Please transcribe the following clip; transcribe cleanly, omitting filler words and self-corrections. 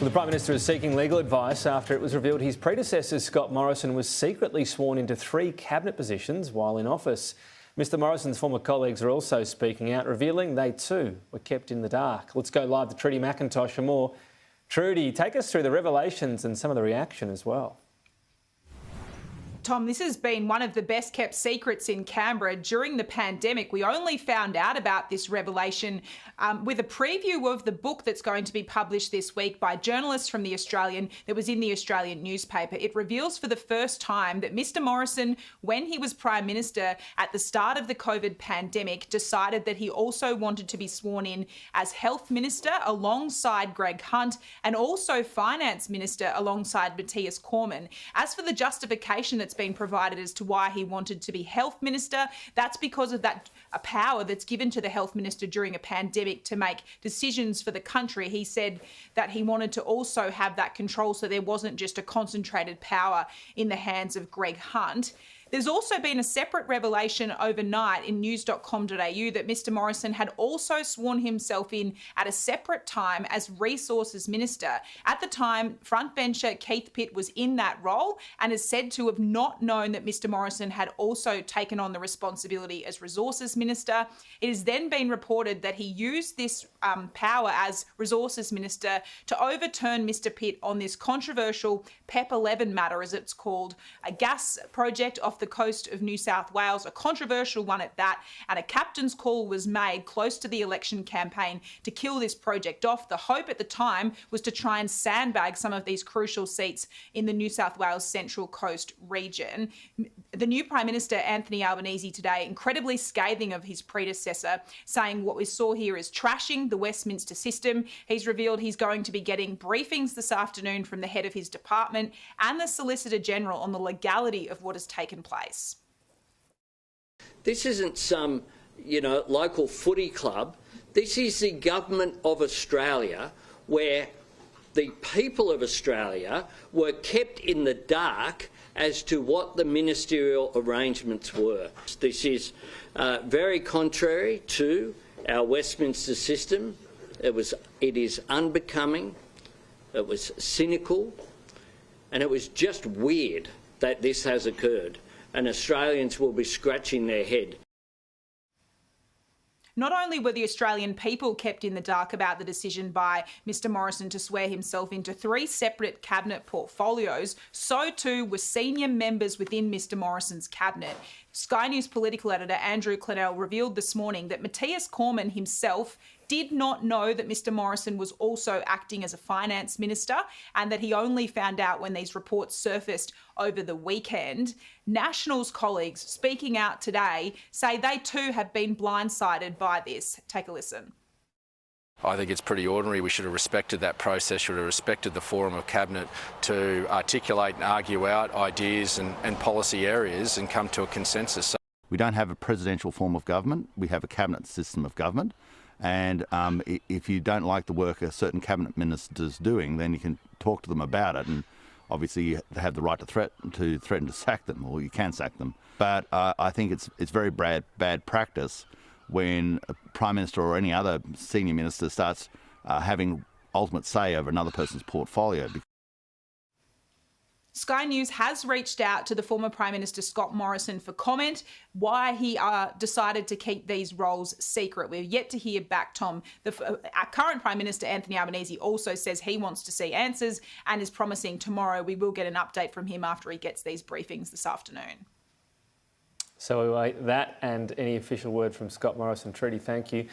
The Prime Minister is seeking legal advice after it was revealed his predecessor, Scott Morrison, was secretly sworn into 3 cabinet positions while in office. Mr Morrison's former colleagues are also speaking out, revealing they too were kept in the dark. Let's go live to Trudy McIntosh for more. Trudy, take us through the revelations and some of the reaction as well. Tom, this has been one of the best kept secrets in Canberra. During the pandemic, we only found out about this revelation with a preview of the book that's going to be published this week by journalists from The Australian that was in the Australian newspaper. It reveals for the first time that Mr Morrison, when he was Prime Minister at the start of the COVID pandemic, decided that he also wanted to be sworn in as Health Minister alongside Greg Hunt and also Finance Minister alongside Matthias Cormann. As for the justification that's been provided as to why he wanted to be Health Minister, that's because of that power that's given to the Health Minister during a pandemic to make decisions for the country. He said that he wanted to also have that control so there wasn't just a concentrated power in the hands of Greg Hunt. There's also been a separate revelation overnight in news.com.au that Mr Morrison had also sworn himself in at a separate time as Resources Minister. At the time, frontbencher Keith Pitt was in that role and is said to have not known that Mr Morrison had also taken on the responsibility as Resources Minister. It has then been reported that he used this power as Resources Minister to overturn Mr Pitt on this controversial PEP 11 matter, as it's called, a gas project off the coast of New South Wales, a controversial one at that, and a captain's call was made close to the election campaign to kill this project off. The hope at the time was to try and sandbag some of these crucial seats in the New South Wales Central Coast region. The new Prime Minister, Anthony Albanese, today incredibly scathing of his predecessor, saying what we saw here is trashing the Westminster system. He's revealed he's going to be getting briefings this afternoon from the head of his department and the Solicitor General on the legality of what has taken place. This isn't some, local footy club. This is the government of Australia, where the people of Australia were kept in the dark as to what the ministerial arrangements were. This is very contrary to our Westminster system. It is unbecoming, it was cynical, and it was just weird that this has occurred, and Australians will be scratching their head. Not only were the Australian people kept in the dark about the decision by Mr Morrison to swear himself into 3 separate cabinet portfolios, so too were senior members within Mr Morrison's cabinet. Sky News political editor Andrew Clennell revealed this morning that Matthias Cormann himself did not know that Mr Morrison was also acting as a finance minister and that he only found out when these reports surfaced over the weekend. Nationals colleagues speaking out today say they too have been blindsided by this. Take a listen. I think it's pretty ordinary. We should have respected that process, should have respected the forum of Cabinet to articulate and argue out ideas and policy areas and come to a consensus. We don't have a presidential form of government, we have a cabinet system of government. And if you don't like the work a certain cabinet minister's doing, then you can talk to them about it. And obviously, you have the right to threaten to sack them, or you can sack them. But I think it's very bad practice when a Prime Minister or any other senior minister starts having ultimate say over another person's portfolio. Sky News has reached out to the former Prime Minister Scott Morrison for comment why he decided to keep these roles secret. We're yet to hear back, Tom. Our current Prime Minister Anthony Albanese also says he wants to see answers and is promising tomorrow we will get an update from him after he gets these briefings this afternoon. So we wait that and any official word from Scott Morrison. Trudy, thank you.